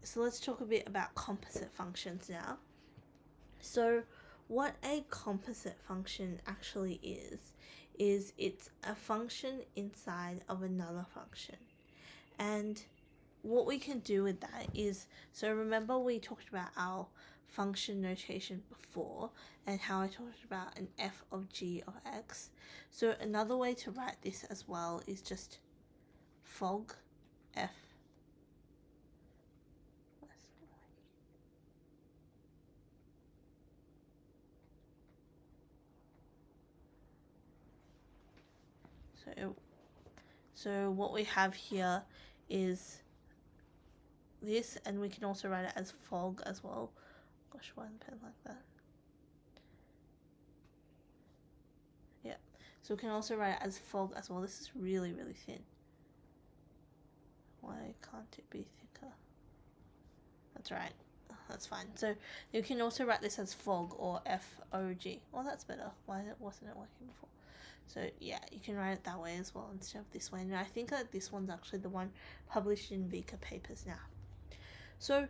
so let's talk a bit about composite functions now. So what a composite function actually is it's a function inside of another function. And what we can do with that is, so remember we talked about our function notation before and how I talked about an f of g of x. So another way to write this as well is just fog f. So what we have here is this, and we can also write it as fog as well. Gosh, why the pen like that? Yeah, so we can also write it as fog as well. This is really, really thin. Why can't it be thicker? That's right. That's fine. So you can also write this as fog or F-O-G. Well, that's better. Why wasn't it working before? So yeah, you can write it that way as well instead of this way. And I think that this one's actually the one published in VCE papers now. So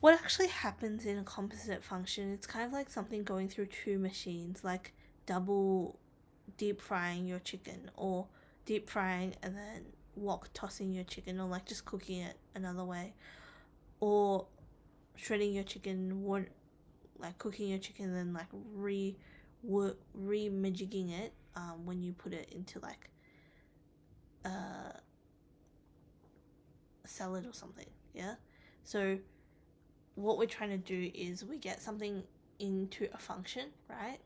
what actually happens in a composite function, it's kind of like something going through two machines, like double deep frying your chicken, or deep frying and then wok tossing your chicken, or like just cooking it another way, or shredding your chicken, like cooking your chicken and then like re-majigging it when you put it into like a salad or something. Yeah, so what we're trying to do is we get something into a function, right?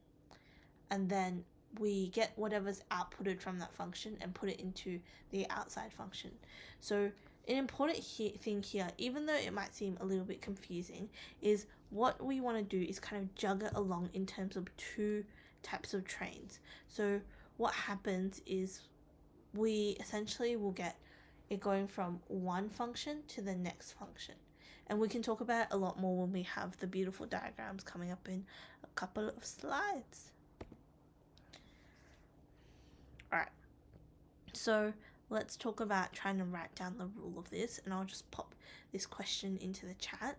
And then we get whatever's outputted from that function and put it into the outside function. So an important thing here, even though it might seem a little bit confusing, is what we want to do is kind of jug it along in terms of two types of trains. So what happens is we essentially will get it going from one function to the next function. And we can talk about it a lot more when we have the beautiful diagrams coming up in a couple of slides. Alright, so let's talk about trying to write down the rule of this, and I'll just pop this question into the chat.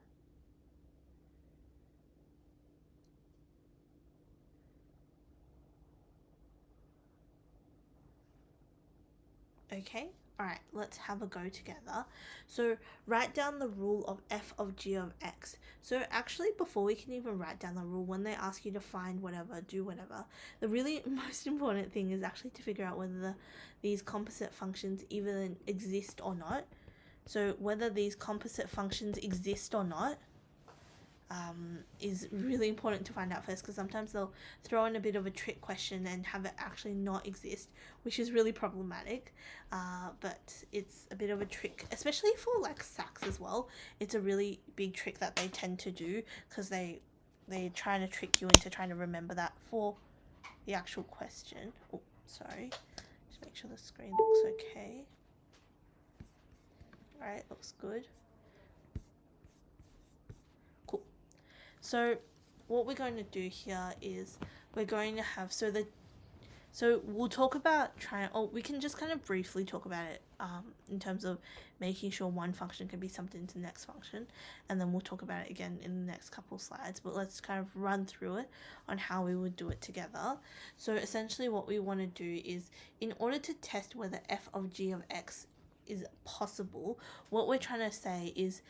Okay, alright, let's have a go together. So write down the rule of f of g of x. So actually, before we can even write down the rule, when they ask you to find whatever, do whatever, the really most important thing is actually to figure out whether these composite functions even exist or not. So whether these composite functions exist or not is really important to find out first, because sometimes they'll throw in a bit of a trick question and have it actually not exist, which is really problematic. But it's a bit of a trick, especially for like SACs as well. It's a really big trick that they tend to do, because they're trying to trick you into trying to remember that for the actual question. Oh, sorry. Just make sure the screen looks okay. Alright, looks good. So what we're going to do here is we're going to have, so we'll talk about we can just kind of briefly talk about it in terms of making sure one function can be subbed into the next function, and then we'll talk about it again in the next couple slides, but let's kind of run through it on how we would do it together. So essentially what we want to do is, in order to test whether f of g of x is possible, what we're trying to say is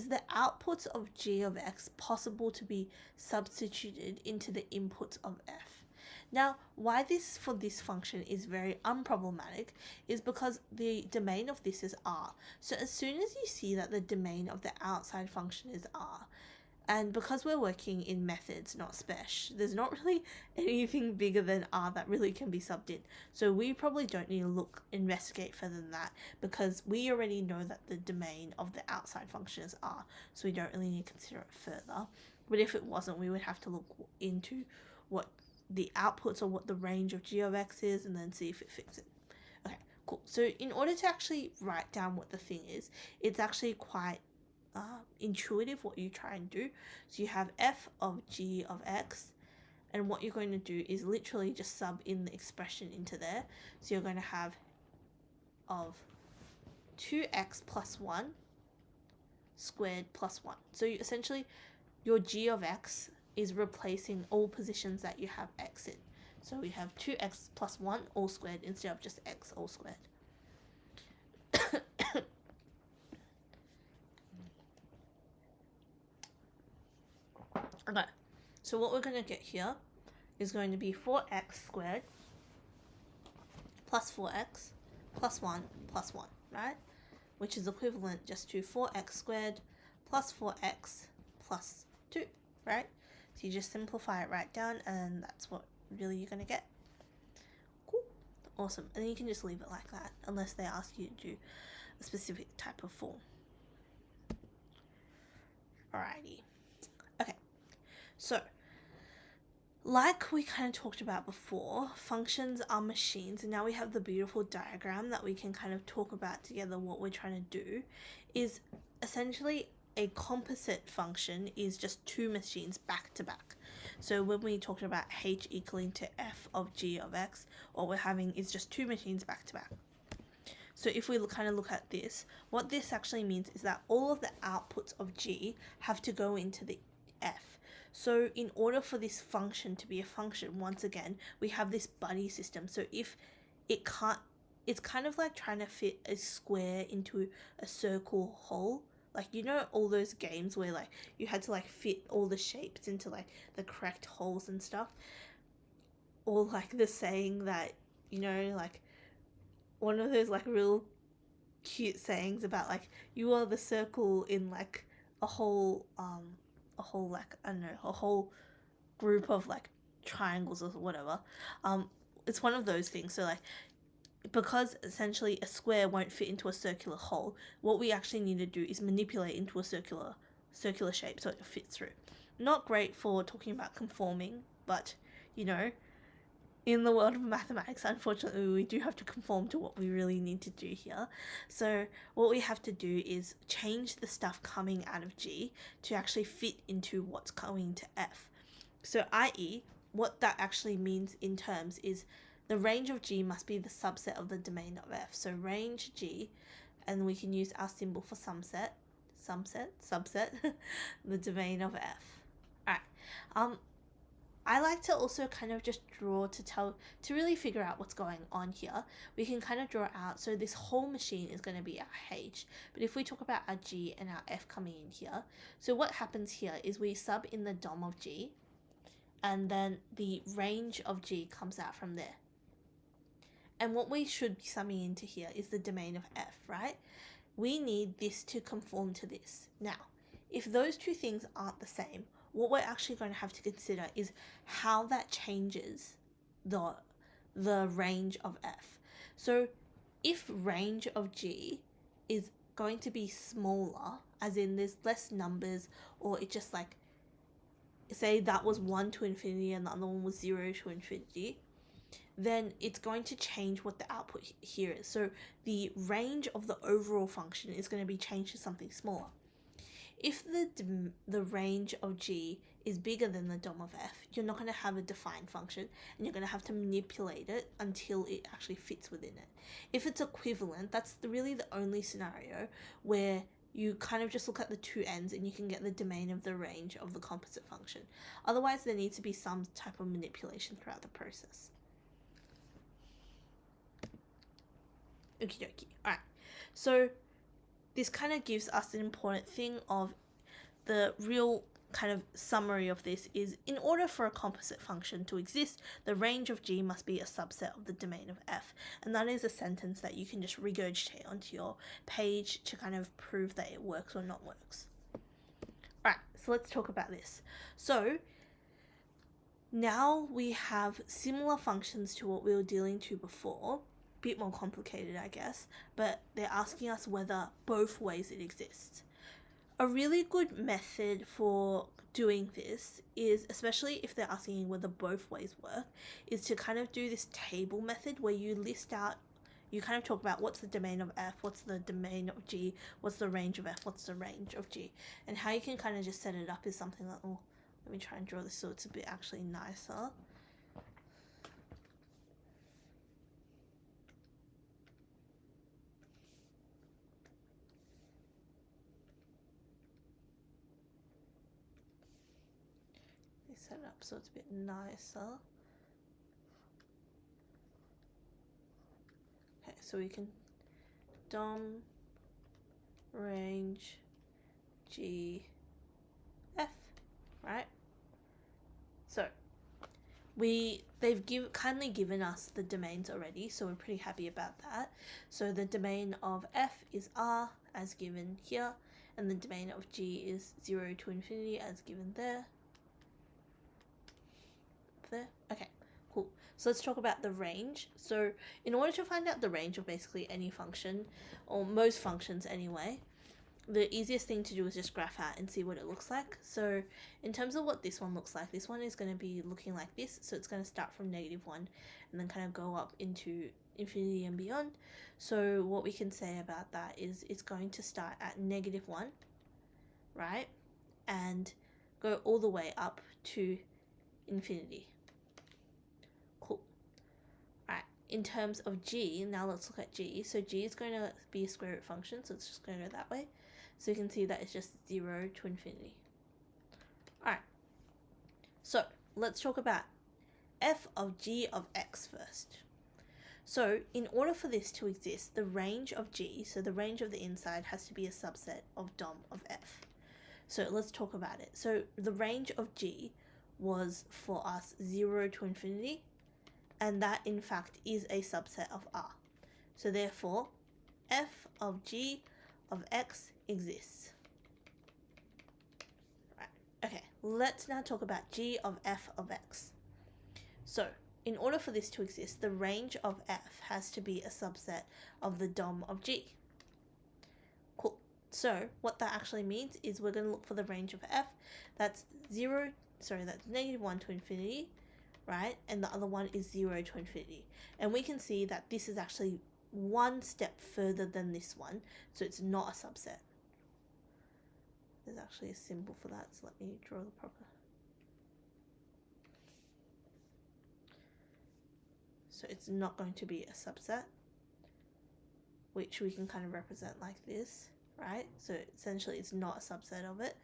the outputs of g of x possible to be substituted into the inputs of f? Now, why this for this function is very unproblematic is because the domain of this is R. So as soon as you see that the domain of the outside function is R, and because we're working in methods, not spec, there's not really anything bigger than R that really can be subbed in. So we probably don't need to investigate further than that, because we already know that the domain of the outside function is R. So we don't really need to consider it further. But if it wasn't, we would have to look into what the outputs or what the range of g of x is, and then see if it fits it. Okay, cool. So in order to actually write down what the thing is, it's actually quite intuitive what you try and do. So you have f of g of x, and what you're going to do is literally just sub in the expression into there. So you're going to have of 2x plus 1. squared plus 1. So you essentially, your g of x is replacing all positions that you have x in. So we have 2x plus 1 all squared instead of just x all squared. Okay, so what we're going to get here is going to be 4x squared plus 4x plus 1 plus 1, right? Which is equivalent just to 4x squared plus 4x plus 2, right? So you just simplify it right down, and that's what really you're going to get. Cool. Awesome. And then you can just leave it like that, unless they ask you to do a specific type of form. Alrighty. Okay. So, like we kind of talked about before, functions are machines, and now we have the beautiful diagram that we can kind of talk about together. What we're trying to do is essentially a composite function is just two machines back to back. So when we talked about h equaling to f of g of x, what we're having is just two machines back to back. So if we kind of look at this, what this actually means is that all of the outputs of g have to go into the f. So in order for this function to be a function, once again, we have this buddy system. So if it can't, it's kind of like trying to fit a square into a circle hole. Like, you know, all those games where like you had to like fit all the shapes into like the correct holes and stuff. Or like the saying that, you know, like one of those like real cute sayings about like you are the circle in like a whole like, I don't know, a whole group of like triangles or whatever. It's one of those things. So like, because essentially a square won't fit into a circular hole, what we actually need to do is manipulate into a circular shape so it fits through. Not great for talking about conforming, but you know, in the world of mathematics, unfortunately, we do have to conform to what we really need to do here. So what we have to do is change the stuff coming out of G to actually fit into what's coming to F. So i.e., what that actually means in terms is the range of G must be the subset of the domain of F. So range G, and we can use our symbol for subset, the domain of F. Alright, I like to also kind of just draw to really figure out what's going on here. We can kind of draw out, so this whole machine is going to be our H, but if we talk about our G and our F coming in here, so what happens here is we sub in the dom of G, and then the range of G comes out from there. And what we should be summing into here is the domain of F, right? We need this to conform to this. Now, if those two things aren't the same, what we're actually going to have to consider is how that changes the range of F. So if range of G is going to be smaller, as in there's less numbers, or it just like, say that was 1 to infinity and the other one was 0 to infinity, then it's going to change what the output here is. So the range of the overall function is going to be changed to something smaller. If the range of G is bigger than the dom of F, you're not going to have a defined function, and you're going to have to manipulate it until it actually fits within it. If it's equivalent, that's really the only scenario where you kind of just look at the two ends and you can get the domain of the range of the composite function. Otherwise, there needs to be some type of manipulation throughout the process. Okie dokie. Alright, so this kind of gives us an important thing of the real kind of summary of this is, in order for a composite function to exist, the range of G must be a subset of the domain of F. And that is a sentence that you can just regurgitate onto your page to kind of prove that it works or not works. Alright, so let's talk about this. So now we have similar functions to what we were dealing to before. Bit more complicated, I guess, but they're asking us whether both ways it exists. A really good method for doing this is, especially if they're asking whether both ways work, is to kind of do this table method where you list out, you kind of talk about what's the domain of F, what's the domain of G, what's the range of F, what's the range of G, and how you can kind of just set it up is something like, oh, let me try and draw this so it's a bit actually nicer. set it up so it's a bit nicer. Okay, so we can DOM range G F, right? So they've kindly given us the domains already, so we're pretty happy about that. So the domain of F is R as given here, and the domain of G is 0 to infinity as given there. Okay, cool. So let's talk about the range. So in order to find out the range of basically any function, or most functions anyway, the easiest thing to do is just graph out and see what it looks like. So in terms of what this one looks like, this one is going to be looking like this. So it's going to start from -1 and then kind of go up into infinity and beyond. So what we can say about that is it's going to start at -1, right? And go all the way up to infinity. Cool. Right. In terms of G, now let's look at G. So G is going to be a square root function, so it's just going to go that way. So you can see that it's just 0 to infinity. Alright, so let's talk about f of g of x first. So in order for this to exist, the range of g, so the range of the inside, has to be a subset of dom of f. So let's talk about it. So the range of g was for us 0 to infinity, and that in fact is a subset of R. So therefore, f of g of x exists. Right. Okay, let's now talk about g of f of x. So in order for this to exist, the range of f has to be a subset of the dom of g. Cool. So what that actually means is we're going to look for the range of f that's -1 to infinity, right? And the other one is 0 to infinity. And we can see that this is actually one step further than this one, so it's not a subset. There's actually a symbol for that, so let me draw the proper. So it's not going to be a subset, which we can kind of represent like this, right? So essentially it's not a subset of it.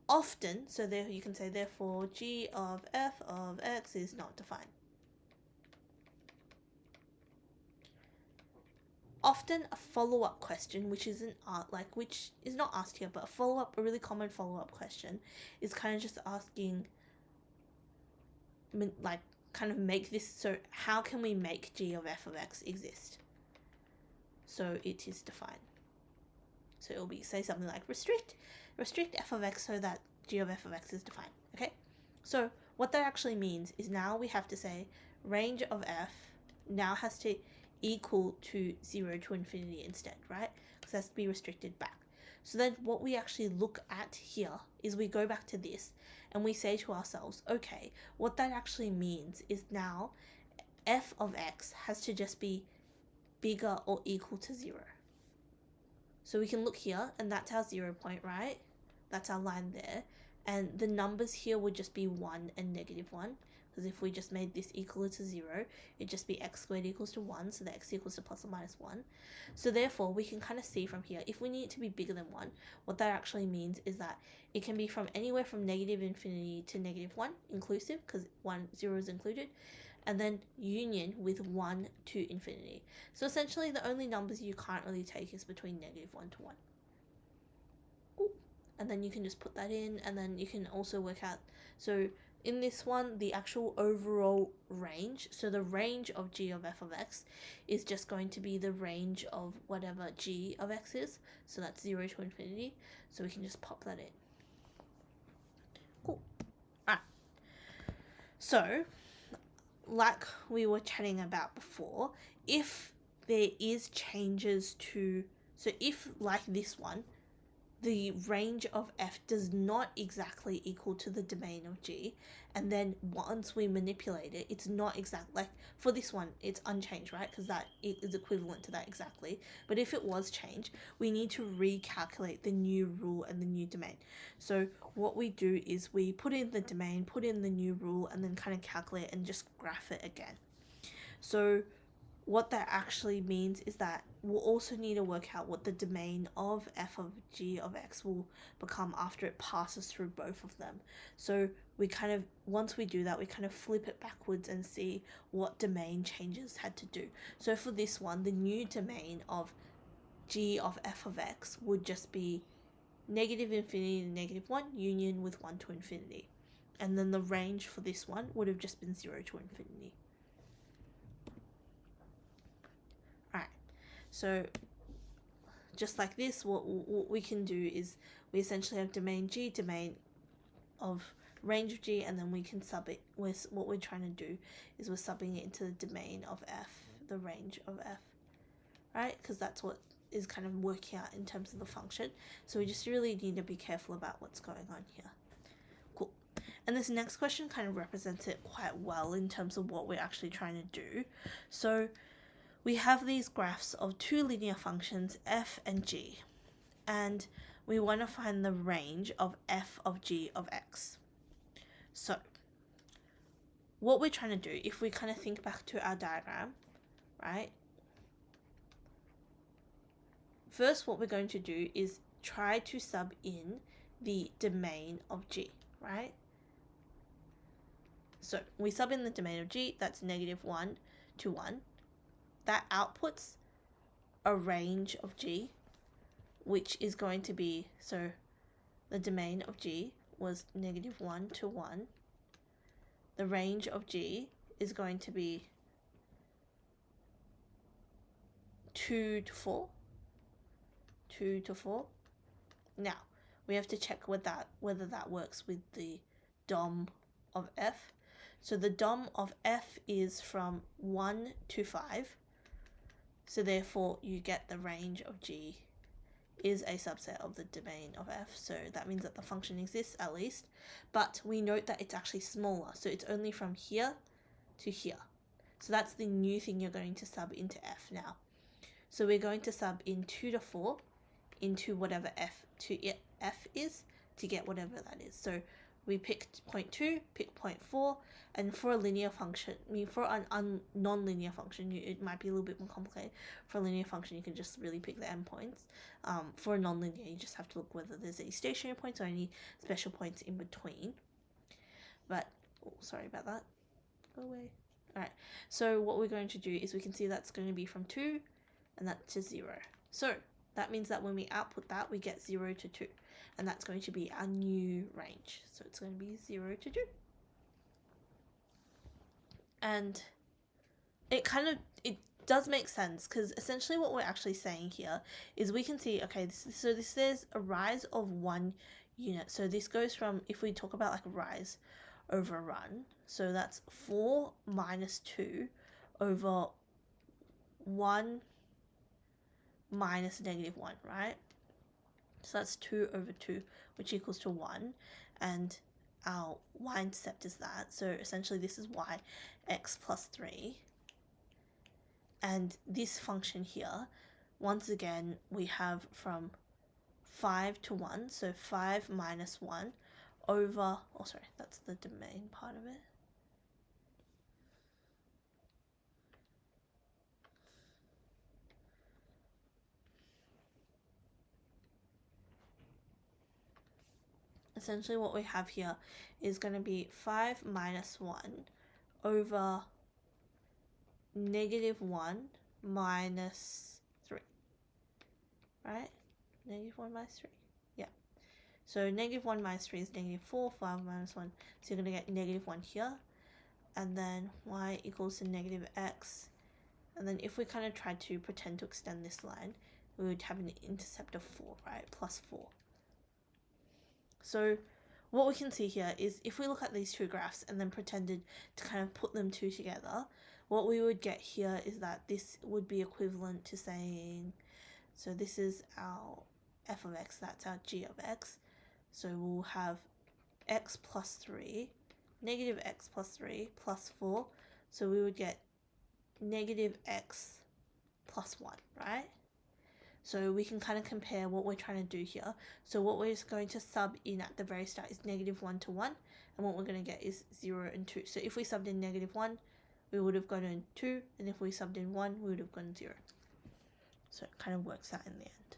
Often, so there you can say therefore g of f of x is not defined. Often a follow-up question, which is not asked here, but a really common follow-up question is kind of just asking, like, kind of make this, so how can we make g of f of x exist so it is defined? So it'll be, say something like restrict f of x so that g of f of x is defined, okay? So what that actually means is now we have to say range of f now has to equal to 0 to infinity instead, right? Because it has to be restricted back. So then what we actually look at here is we go back to this and we say to ourselves, okay, what that actually means is now f of x has to just be bigger or equal to 0. So we can look here, and that's our 0 point, right? That's our line there. And the numbers here would just be 1 and -1. Because if we just made this equal to 0, it'd just be x squared equals to 1, so the x equals to plus or minus 1. So therefore, we can kind of see from here, if we need it to be bigger than 1, what that actually means is that it can be from anywhere from -infinity to -1 inclusive, because 0 is included, and then union with 1 to infinity. So essentially, the only numbers you can't really take is between -1 to 1. Ooh. And then you can just put that in, and then you can also work out, so in this one, the actual overall range, so the range of g of f of x is just going to be the range of whatever g of x is, so that's 0 to infinity, so we can just pop that in. Cool. Alright. So, like we were chatting about before, if there is changes to, so if like this one, the range of f does not exactly equal to the domain of g, and then once we manipulate it, it's not exact, like for this one, it's unchanged, right? Because that is equivalent to that exactly. But if it was changed, we need to recalculate the new rule and the new domain. So what we do is we put in the domain, put in the new rule, and then kind of calculate and just graph it again. So what that actually means is that we'll also need to work out what the domain of f of g of x will become after it passes through both of them. So we kind of, once we do that, we kind of flip it backwards and see what domain changes had to do. So for this one, the new domain of g of f of x would just be negative infinity to negative 1 union with 1 to infinity. And then the range for this one would have just been 0 to infinity. Alright, so just like this, what we can do is we essentially have domain g, domain of range of g, and then we can sub it with what we're trying to do is we're subbing it into the domain of f, the range of f, right? Because that's what is kind of working out in terms of the function. So we just really need to be careful about what's going on here. Cool. And this next question kind of represents it quite well in terms of what we're actually trying to do. So we have these graphs of two linear functions, f and g, and we want to find the range of f of g of x. So what we're trying to do, if we kind of think back to our diagram, right? First, what we're going to do is try to sub in the domain of g, right? So we sub in the domain of g, that's negative 1 to 1. That outputs a range of g, which is going to be, so the domain of g was negative 1 to 1. The range of g is going to be 2 to 4. 2 to 4. Now, we have to check whether that works with the DOM of f. So the DOM of f is from 1 to 5. So therefore, you get the range of g is a subset of the domain of f. So that means that the function exists at least. But we note that it's actually smaller. So it's only from here to here. So that's the new thing you're going to sub into f now. So we're going to sub in 2 to 4 into whatever f to f is to get whatever that is. So we picked 0.2, pick 0.4, and for a linear function, for a non-linear function, it might be a little bit more complicated. For a linear function, you can just really pick the endpoints. For a non-linear, you just have to look whether there's any stationary points or any special points in between. But, oh, sorry about that. Go away. Alright, so what we're going to do is we can see that's going to be from 2 and that's to 0. So that means that when we output that, we get 0 to 2. And that's going to be our new range. So it's going to be 0 to 2. And it does make sense because essentially what we're actually saying here is we can see, okay, this is a rise of 1 unit. So this goes from, if we talk about like a rise over a run, so that's 4 minus 2 over 1 minus negative 1, right? So that's 2 over 2, which equals to 1. And our y-intercept is that. So essentially this is y, x plus 3. And this function here, once again, we have from 5 to 1. So 5 minus 1 over, oh sorry, that's the domain part of it. Essentially what we have here is going to be 5 minus 1 over negative 1 minus 3, right? Negative 1 minus 3, yeah. So negative 1 minus 3 is negative 4, 5 minus 1, so you're going to get negative 1 here, and then y equals to negative x, and then if we kind of try to pretend to extend this line, we would have an intercept of 4, right? Plus 4. So what we can see here is if we look at these two graphs and then pretended to kind of put them two together, what we would get here is that this would be equivalent to saying, so this is our f of x, that's our g of x. So we'll have x plus 3, negative x plus 3 plus 4. So we would get negative x plus 1, right? So we can kind of compare what we're trying to do here. So what we're just going to sub in at the very start is negative 1 to 1. And what we're going to get is 0 and 2. So if we subbed in negative 1, we would have gotten 2, and if we subbed in 1, we would have gotten 0. So it kind of works out in the end.